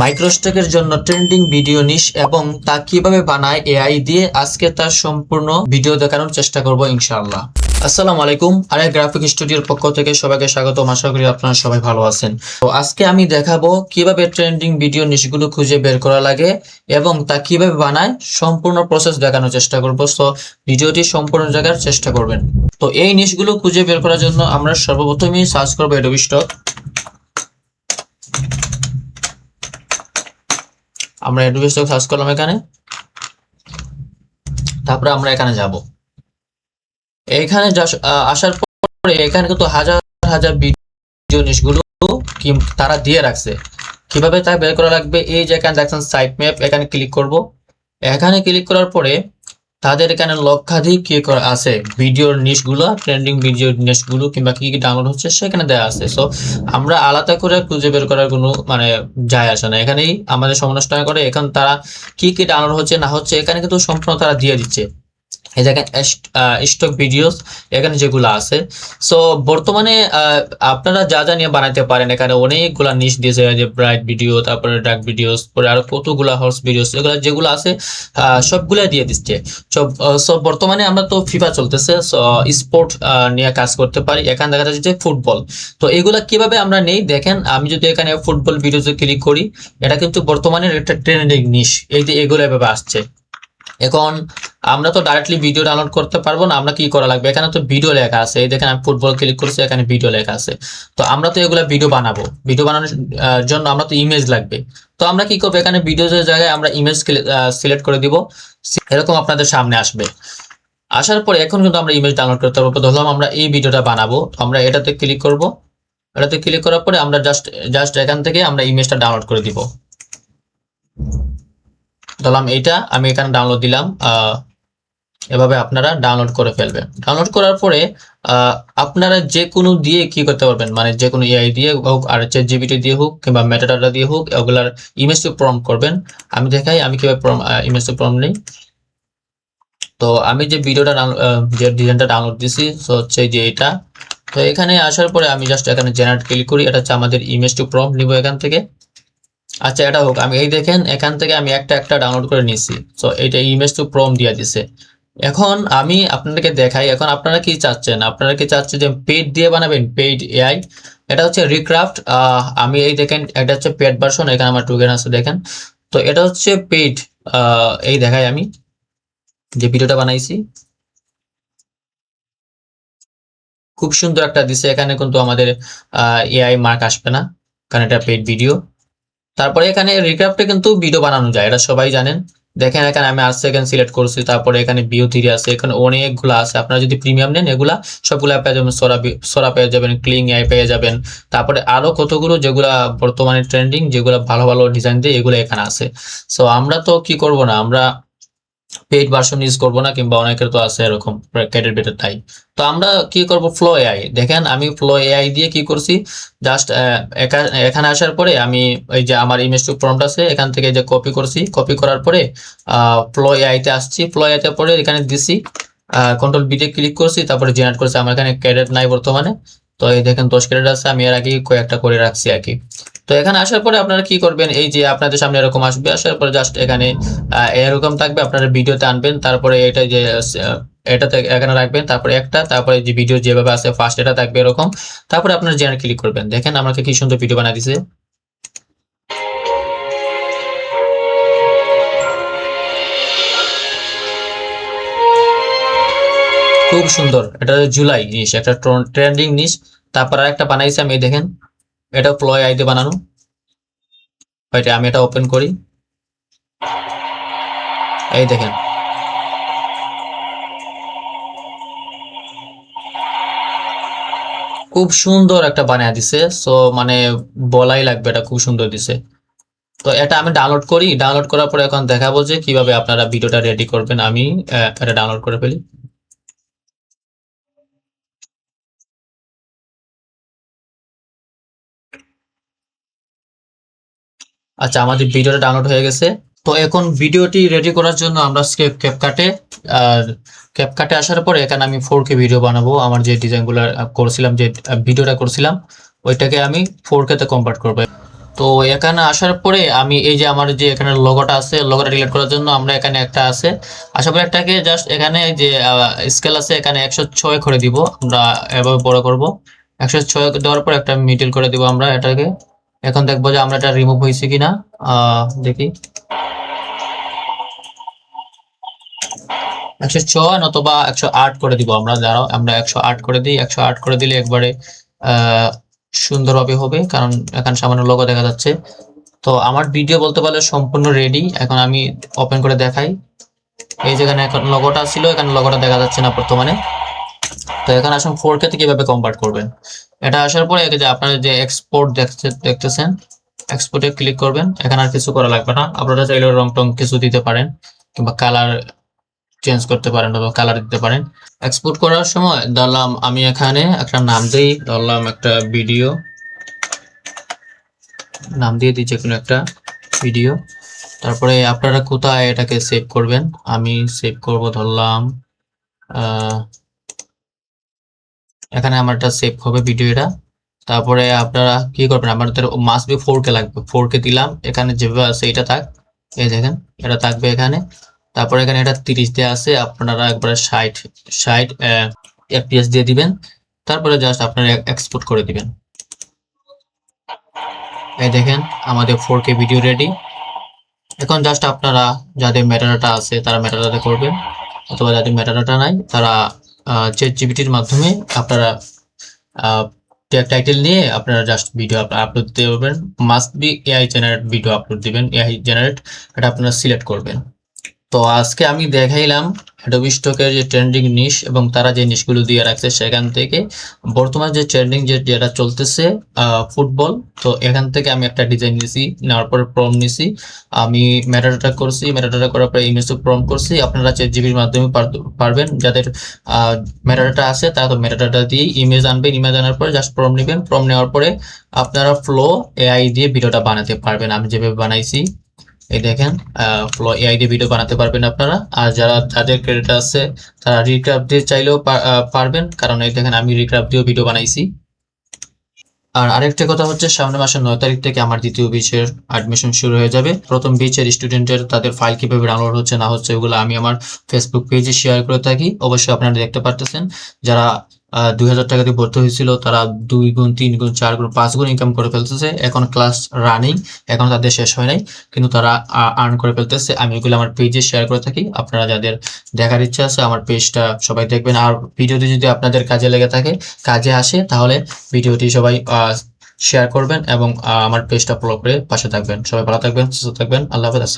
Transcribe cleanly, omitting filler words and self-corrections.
মাইক্রোস্টেকের জন্য trending video নিশ এবং তা কিভাবে বানায় এআই দিয়ে আজকে তার সম্পূর্ণ ভিডিও দেখানোর চেষ্টা করব ইনশাআল্লাহ। আসসালামু আলাইকুম, আরেক গ্রাফিক স্টুডিওর পক্ষ থেকে সবাইকে স্বাগতম। আশা করি আপনারা সবাই ভালো আছেন। তো আজকে আমি দেখাবো কিভাবে ট্রেন্ডিং ভিডিও নিশগুলো খুঁজে বের করা লাগে এবং তা কিভাবে বানায় সম্পূর্ণ প্রসেস দেখানোর চেষ্টা করব। তো ভিডিওটি সম্পূর্ণ দেখার চেষ্টা করবেন। তো এই নিশগুলো খুঁজে বের করার জন্য আমরা সর্বপ্রথমই সার্চ করবো অ্যাডোবি স্টক। আমরা অ্যাডোবি স্টক সার্চ করলাম এখানে, তারপরে আমরা এখানে যাব। এখানে আসার পরে এখানে কিন্তু হাজার হাজার ভিডিও নিশগুলো তারা দিয়ে রাখছে। কিভাবে তা বের করা লাগবে, এই যে এখানে দেখছেন সাইট ম্যাপ, এখানে ক্লিক করব। এখানে ক্লিক করার পরে তাদের এখানে লক্ষাধিক কি করা আছে ভিডিওর নিশগুলো, ট্রেন্ডিং ভিডিওর নিশগুলো কিংবা কি কি ডাউনলোড হচ্ছে সেখানে দেওয়া আছে। সো আমরা আলাদা করে খুঁজে বের করার কোনো যায় আসে না, এখানেই আমাদের সময় নষ্ট না করে এখন তারা কি কি ডাউনলোড হচ্ছে না হচ্ছে এখানে কিন্তু সম্পূর্ণ তারা দিয়ে দিচ্ছে। এই দেখেন স্টক ভিডিওস এখানে যেগুলো আছে। সো বর্তমানে আপনারা যা যা নিয়ে বানাইতে পারেন, এখানে অনেকগুলা নিশ দিয়েছে, যে ব্রাইট ভিডিও, তারপরে ডার্ক ভিডিওস, পরে আরো কতগুলা হর্স ভিডিওস, এগুলো যেগুলো আছে সবগুলা দিয়ে দিচ্ছে। সব বর্তমানে আমরা তো ফিফা চলতেছে, স্পোর্ট নিয়ে কাজ করতে পারি। এখানে দেখা যাচ্ছে যে ফুটবল। তো এগুলা কিভাবে আমরা নেই দেখেন, আমি যদি এখানে ফুটবল ভিডিওতে ক্লিক করি, এটা কিন্তু বর্তমানে একটা ট্রেন্ডিং নিশ, এই যে এগুলো এভাবে আসছে। এখন আমরা তো ডাইরেক্টলি ভিডিও ডাউনলোড করতে পারবো না, আমরা কি করা লাগবে, এখানে তো ভিডিও লেখা আছে, এই দেখেন আমি ফুটবল ক্লিক করছি, এখানে ভিডিও লেখা আছে। তো আমরা তো এগুলা ভিডিও বানাবো, ভিডিও বানানোর জন্য আমরা তো ইমেজ লাগবে। তো আমরা কি করবো, এখানে ভিডিওর জায়গায় আমরা ইমেজ সিলেক্ট করে দিব, এরকম আপনাদের সামনে আসবে। আসার পরে এখন কিন্তু আমরা ইমেজ ডাউনলোড করতে পারবো। ধরলাম আমরা এই ভিডিওটা বানাবো, তো আমরা এটাতে ক্লিক করব। এটাতে ক্লিক করার পরে আমরা জাস্ট এখান থেকে আমরা ইমেজটা ডাউনলোড করে দিব। ধরলাম এইটা আমি এখানে ডাউনলোড দিলাম। এভাবে আপনারা ডাউনলোড করে ফেলবেন। ডাউনলোড করার পরে আপনারা যে কোনো দিয়ে কি করতে পারবেন, মানে যে কোনো এআই দিয়ে হোক, আর চ্যাটজিপিটি দিয়ে হোক, কিংবা মেটাডাটা দিয়ে হোক, ওগুলার ইমেজ টু প্রম্পট করবেন। আমি দেখাই আমি কিভাবে ইমেজ টু প্রম্পট নেই। তো আমি যে ভিডিওটা যে ডিজাইনটা ডাউনলোড দিছি, তো হচ্ছে যে এটা। তো এখানে আসার পরে আমি জাস্ট এখানে জেনারেট ক্লিক করি, এটা হচ্ছে আমাদের ইমেজ টু প্রম্পট নিব এখান থেকে। আচ্ছা, এটা হোক, আমি এই দেখেন এখান থেকে আমি একটা ডাউনলোড করে নিছি। তো এটা ইমেজ টু প্রম্পট দিয়ে দিছে। এখন আমি আপনাদেরকে দেখাই, এখন আপনারা কি চাচ্ছেন, আপনারা কি চাচ্ছেন যে পেইড দিয়ে বানাবেন, পেইড এআই। এটা হচ্ছে রিক্রাফট। আমি এই দেখেন এটা হচ্ছে পেড ভার্সন, এখানে আমার টুকেন আছে দেখেন। তো এটা হচ্ছে পেইড। এই দেখাই আমি যে ভিডিওটা বানাইছি, খুব সুন্দর একটা দিছে। এখানে কিন্তু আমাদের এআই মার্ক আসবে না, কারণ এটা পেইড ভিডিও। তারপরে এখানে রিক্রাফটে কিন্তু ভিডিও বানানো যায়, এটা সবাই জানেন। দেখেন এখানে আমি আর্ট সেকেন্ড সিলেক্ট করছি, তারপরে এখানে ভিউ থ্রি আছে, এখানে অনেকগুলো আছে। আপনারা যদি প্রিমিয়াম নেন এগুলা সবগুলো পেয়ে যাবেন, সোরা পেয়ে যাবেন, ক্লিং এআই পেয়ে যাবেন, তারপরে আরো কতগুলো যেগুলা বর্তমানে ট্রেন্ডিং, যেগুলা ভালো ভালো ডিজাইন দিয়ে, এগুলো এখানে আছে। সো আমরা তো কি করব না, আমরা পেইড ভার্সন ইউজ করব না, কিংবা অনেকের তো আছে এরকম ক্যাটের বেটার তাই। তো আমরা কি করব, ফ্লো এআই। দেখেন আমি ফ্লো এআই দিয়ে কি করছি, জাস্ট এখানে আসার পরে আমি এই যে আমার ইমেজ টু প্রম্পট আছে, এখান থেকে যে কপি করছি, কপি করার পরে ফ্লো এআই তে আসছি। ফ্লো এআই তে পরে এখানে দিছি, কন্ট্রোল বি তে ক্লিক করছি, তারপরে জেনারেট করছি। আমার এখানে ক্যাডেট নাই বর্তমানে, তো এই দেখেন 10 ক্যাডেট আছে, আমি এর আগে কয়েকটা করে রাখছি আর কি। তো এখানে আসার পরে আপনারা কি করবেন, এই যে আপনাদের সামনে এরকম আসবে, আসার পরে জাস্ট এখানে এরকম থাকবে, আপনারা ভিডিওতে আনবেন, তারপরে এটা যে এটাতে এখানে রাখবেন, তারপরে একটা, তারপরে যে ভিডিও যেভাবে আছে ফার্স্ট এটা থাকবে এরকম, তারপরে আপনারা জেনারেট ক্লিক করবেন। দেখেন আমাকে কি সুন্দর ভিডিও বানিয়ে দিছে, খুব সুন্দর। এটা জুলাই নিশ, একটা ট্রেন্ডিং নিশ। তারপর আরেকটা বানাইছি আমি, দেখেন এটা ফ্লো এআই দিয়ে বানানো। এটা আমি এটা ওপেন করি, এই দেখেন খুব সুন্দর একটা বানিয়ে দিছে। সো মানে বলাই লাগবে, এটা খুব সুন্দর দিছে। তো এটা আমি ডাউনলোড করি, ডাউনলোড করার পরে এখন দেখাবো যে কিভাবে আপনারা ভিডিওটা রেডি করবেন। আমি এটা ডাউনলোড করে ফেলি। আচ্ছা, আমাদের ভিডিওটা ডাউনলোড হয়ে গেছে। তো এখন ভিডিওটি রেডি করার জন্য আমরা ক্যাপকাটে ক্যাপকাটে আসার পরে এখানে আমি 4K ভিডিও বানাবো। আমার যে ডিজাইনগুলো করছিলাম, যে ভিডিওটা করছিলাম, ওইটাকে আমি 4K তে কনভার্ট করবো। তো এখানে আসার পরে আমি এই যে আমার যে এখানে লোগোটা আছে, লোগোটা ডিলিট করার জন্য আমরা এখানে একটা আছে, আসার পরে একটাকে জাস্ট এখানে যে স্কেল আছে এখানে 106 করে দিব, আমরা এভাবে বড় করব। 106 দেওয়ার পর একটা মিডল করে দিব আমরা এটাকে। এখন দেখবো যে আমরা এটা রিমুভ হয়েছে কিনা, দেখি 106 নতুবা 108 করে দিব আমরা। দাঁড়াও আমরা 108 করে দিই। 108 করে দিলে একবারে সুন্দরভাবে হবে, কারণ এখানে সামান্য লোগো দেখা যাচ্ছে। তো আমার ভিডিও বলতে পারলে সম্পূর্ণ রেডি। এখন আমি ওপেন করে দেখাই। এই যেখানে এখন লোগোটা ছিল, এখানে লোগোটা দেখা যাচ্ছে না বর্তমানে। তো এখন আসুন 4K তে কিভাবে কনভার্ট করবেন। এটা আসার পরে যে আপনারা যে এক্সপোর্ট দেখতেছেন, এক্সপোর্টে ক্লিক করবেন। এখানে আর কিছু করা লাগবে না, আপনারা চাইলে রং টং কিছু দিতে পারেন কিংবা কালার চেঞ্জ করতে পারেন বা কালার দিতে পারেন। এক্সপোর্ট করার সময় ধরলাম আমি এখানে একটা নাম দিই, ধরলাম একটা ভিডিও নাম দিয়ে দিই, যে কোনো একটা ভিডিও। তারপরে আপনারা কোথায় এটাকে সেভ করবেন, আমি সেভ করব ধরলাম এখানে আমার এটা সেভ হবে ভিডিওটা। তারপরে আপনারা কি করবেন, আমাদের মাস্ট বি 4K লাগবে, 4K দিলাম। এখানে যেভাবে আছে এটা থাক, এই দেখেন এটা থাকবে এখানে। তারপরে এখানে এটা 30 দেওয়া আছে, আপনারা একবারে 60 FPS দিয়ে দিবেন। তারপরে জাস্ট আপনারা এক্সপোর্ট করে দিবেন। এই দেখেন আমাদের 4K ভিডিও রেডি। এখন জাস্ট আপনারা যাদের মেটাডাটা আছে তারা মেটাডাটা করবেন, অথবা যাদের মেটাডাটা নাই তারা চ্যাটজিপিটির মাধ্যমে আপনারা টাইটেল নিয়ে আপনারা জাস্ট ভিডিও আপলোড দিতে পারবেন। Must be AI generate video upload দিবেন, এআই জেনারেট, এটা আপনারা সিলেক্ট করবেন। তো আজকে আমি দেখাইলাম অ্যাডোবি স্টকের যে ট্রেন্ডিং নিশ এবং তারা যে নিশগুলো দিয়ে রাখছে সেখান থেকে বর্তমান যে ট্রেন্ডিং যেটা চলতেছে ফুটবল। তো এখান থেকে আমি একটা ডিজাইন নিয়েছি, নেওয়ার পরে প্রম নিয়েছি, আমি মেটাডাটা করছি, মেটাডাটা করার পরে ইমেজ প্রম করছি। আপনারা চ্যাটজিপিটির মাধ্যমে পারবেন, যাদের মেটাডাটা আছে তারা তো মেটাডাটা দিয়ে ইমেজ আনবেন, ইমেজ আনার পরে জাস্ট প্রম নেবেন। প্রম নেওয়ার পরে আপনারা ফ্লো এআই দিয়ে ভিডিওটা বানাতে পারবেন, আমি যেভাবে বানাইছি। এই দেখেন ফ্লো এআই দিয়ে ভিডিও বানাতে পারবেন আপনারা। আর যাদের ক্রেডিট আছে তারা রিক্রাফট দিয়ে চাইলেও পারবেন, কারণ এই দেখেন আমি রিক্রাফট দিয়েও ভিডিও বানাইছি। আর আরেকটা কথা হচ্ছে, সামনে মাসের 9 তারিখ থেকে আমার দ্বিতীয় ব্যাচের অ্যাডমিশন শুরু হয়ে যাবে। প্রথম ব্যাচের স্টুডেন্টের তাদের ফাইল কিভাবে ডাউনলোড হচ্ছে না হচ্ছে ওগুলো আমি আমার ফেসবুক পেজে শেয়ার করে থাকি, অবশ্যই আপনারা দেখতে পারতেছেন। যারা 2000 টাকা দিয়ে ভর্তি হয়েছিল তারা 2 গুণ 3 গুণ 4 গুণ 5 গুণ ইনকাম করে ফেলতেছে। এখন ক্লাস রানিং, এখন তাদের শেষ হয় নাই, কিন্তু তারা আর্ন করে ফেলতেছে। আমি ওগুলো আমার পেজে শেয়ার করে থাকি, আপনারা যাদের দেখার ইচ্ছা আছে আমার পেজটা সবাই দেখবেন। আর ভিডিওটি যদি আপনাদের কাজে লেগে থাকে, কাজে আসে, তাহলে ভিডিওটি সবাই শেয়ার করবেন এবং আমার পেজটা ফলো করে পাশে থাকবেন। সবাই ভালো থাকবেন, সুস্থ থাকবেন। আল্লাহ হাফেজ।